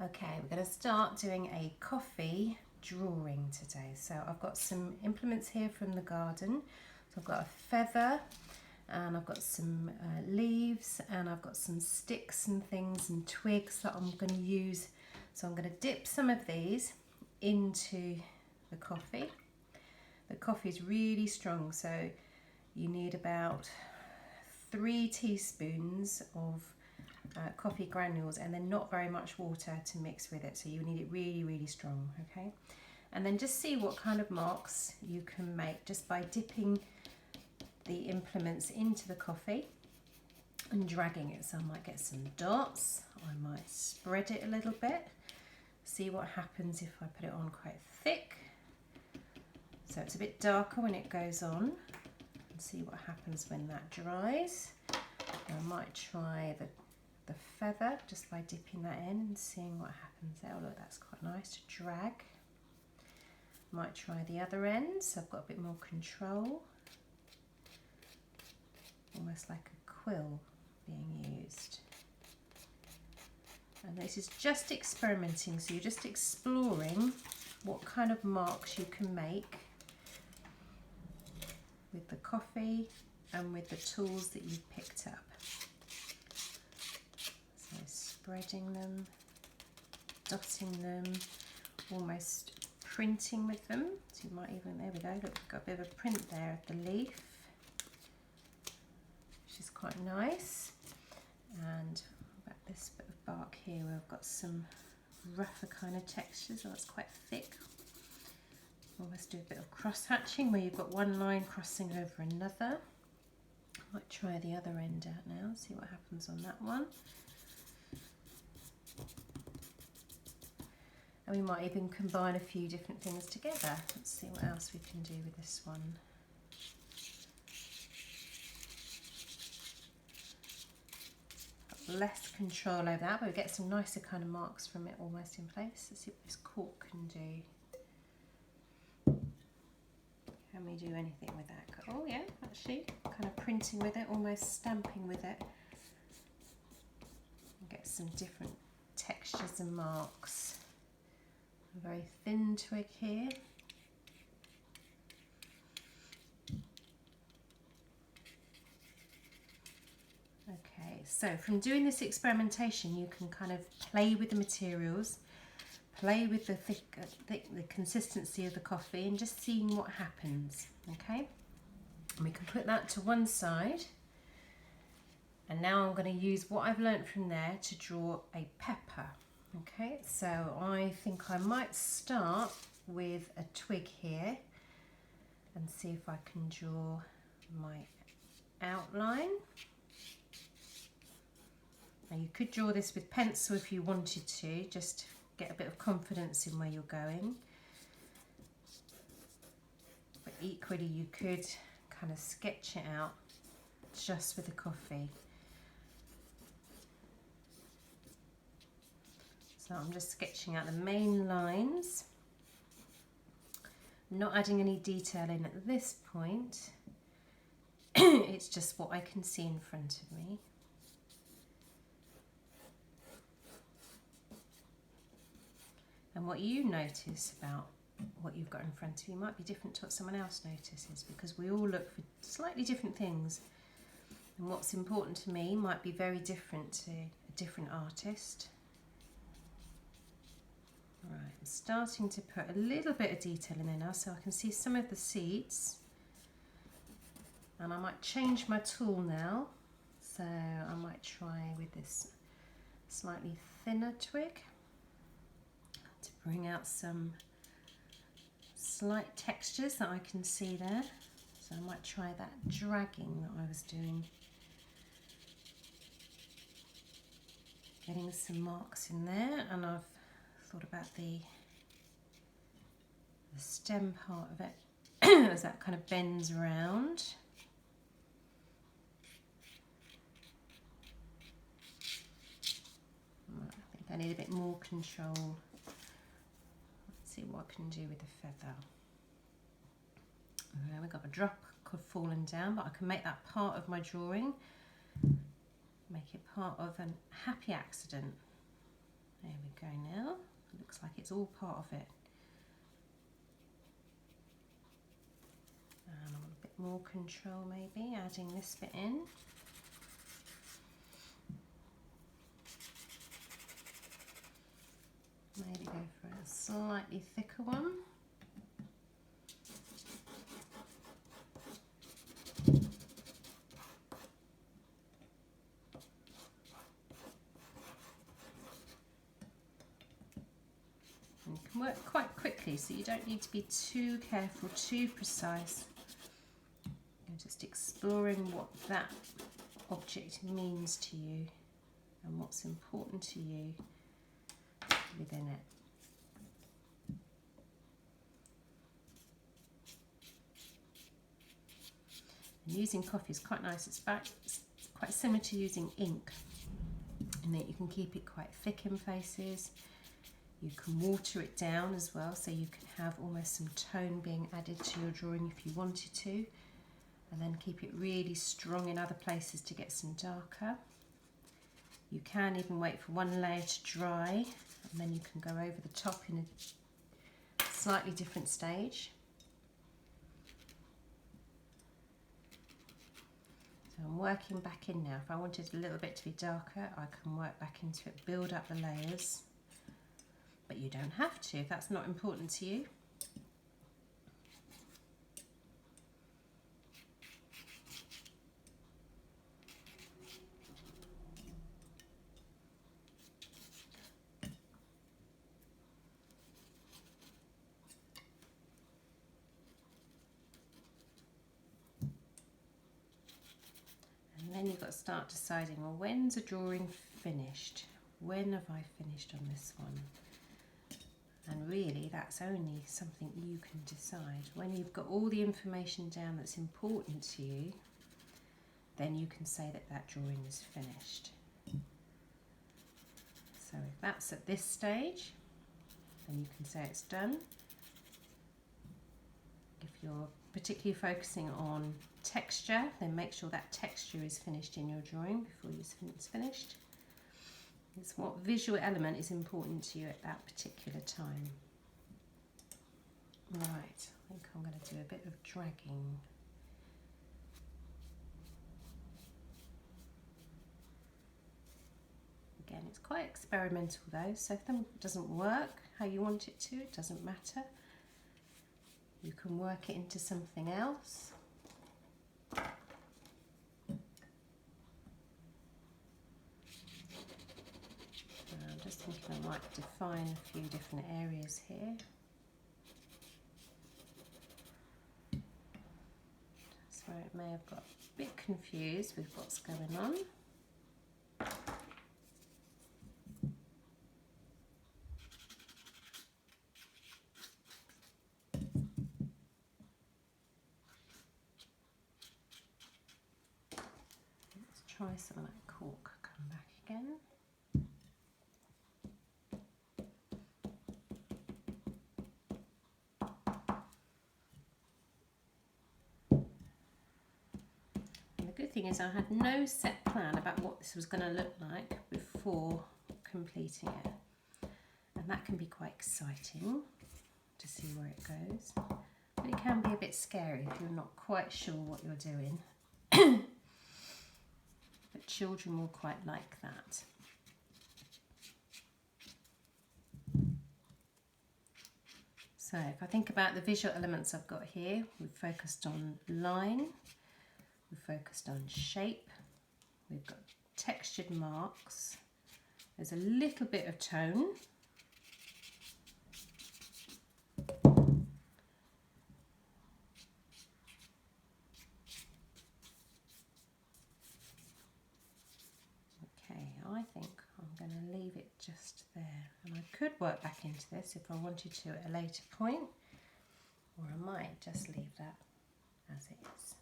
Okay, we're going to start doing a coffee drawing today. So I've got some implements here from the garden. So I've got a feather and I've got some leaves and I've got some sticks and things and twigs that I'm going to use. So I'm going to dip some of these into the coffee. The coffee is really strong, so you need about 3 teaspoons of coffee granules and then not very much water to mix with it, so you need it really, really strong. Okay, and then just see what kind of marks you can make just by dipping the implements into the coffee and dragging it. So I might get some dots, I might spread it a little bit, see what happens if I put it on quite thick, so it's a bit darker when it goes on, and see what happens when that dries. I might try the feather just by dipping that in and seeing what happens there. Oh look, that's quite nice to drag. Might try the other end, so I've got a bit more control. Almost like a quill being used. And this is just experimenting, so you're just exploring what kind of marks you can make with the coffee and with the tools that you've picked up. So spreading them, dotting them, almost printing with them. So you might even, there we go, look, we've got a bit of a print there of the leaf, which is quite nice. And about this bit of bark here where I've got some rougher kind of textures, so it's quite thick. Almost do a bit of cross hatching where you've got one line crossing over another. I might try the other end out now, see what happens on that one. And we might even combine a few different things together. Let's see what else we can do with this one. Got less control over that, but we get some nicer kind of marks from it almost in place. Let's see what this cork can do. Can we do anything with that? Oh yeah, actually, kind of printing with it, almost stamping with it. And get some different textures and marks. A very thin twig here. Okay, so from doing this experimentation, you can kind of play with the materials, play with the the consistency of the coffee and just seeing what happens. Okay, and we can put that to one side, and now I'm going to use what I've learnt from there to draw a pepper. Okay, so I think I might start with a twig here and see if I can draw my outline. Now you could draw this with pencil if you wanted to, just get a bit of confidence in where you're going. But equally you could kind of sketch it out just with the coffee. So I'm just sketching out the main lines, not adding any detail in at this point. It's just what I can see in front of me. And what you notice about what you've got in front of you might be different to what someone else notices, because we all look for slightly different things. And what's important to me might be very different to a different artist. Right, I'm starting to put a little bit of detail in there now so I can see some of the seeds. And I might change my tool now. So I might try with this slightly thinner twig to bring out some slight textures that I can see there. So I might try that dragging that I was doing. Getting some marks in there, and I've thought about the stem part of it as that kind of bends around. I think I need a bit more control. Let's see what I can do with the feather. We've got a drop fallen down, but I can make that part of my drawing, make it part of a happy accident. There we go now. It looks like it's all part of it. And I want a bit more control maybe, adding this bit in. Maybe go for a slightly thicker one. And you can work quite quickly, so you don't need to be too careful, too precise. You're just exploring what that object means to you and what's important to you within it. And using coffee is quite nice. It's quite similar to using ink in that you can keep it quite thick in places. You can water it down as well, so you can have almost some tone being added to your drawing if you wanted to, and then keep it really strong in other places to get some darker. You can even wait for one layer to dry, and then you can go over the top in a slightly different stage. So I'm working back in now. If I wanted a little bit to be darker, I can work back into it, build up the layers. But you don't have to if that's not important to you. And then you've got to start deciding, well, when's a drawing finished? When have I finished on this one? And really, that's only something you can decide. When you've got all the information down that's important to you, then you can say that that drawing is finished. So if that's at this stage, then you can say it's done. If you're particularly focusing on texture, then make sure that texture is finished in your drawing before it's finished. It's what visual element is important to you at that particular time. Right, I think I'm going to do a bit of dragging. Again, it's quite experimental though, so if it doesn't work how you want it to, it doesn't matter. You can work it into something else. I'm just thinking I might define a few different areas here. That's where it may have got a bit confused with what's going on. Let's try some of that cork, come back again. The good thing is I had no set plan about what this was going to look like before completing it, and that can be quite exciting to see where it goes, but it can be a bit scary if you're not quite sure what you're doing. But children will quite like that. So if I think about the visual elements I've got here, we've focused on line, we've focused on shape, we've got textured marks, there's a little bit of tone, okay, I think I'm going to leave it just there, and I could work back into this if I wanted to at a later point, or I might just leave that as it is.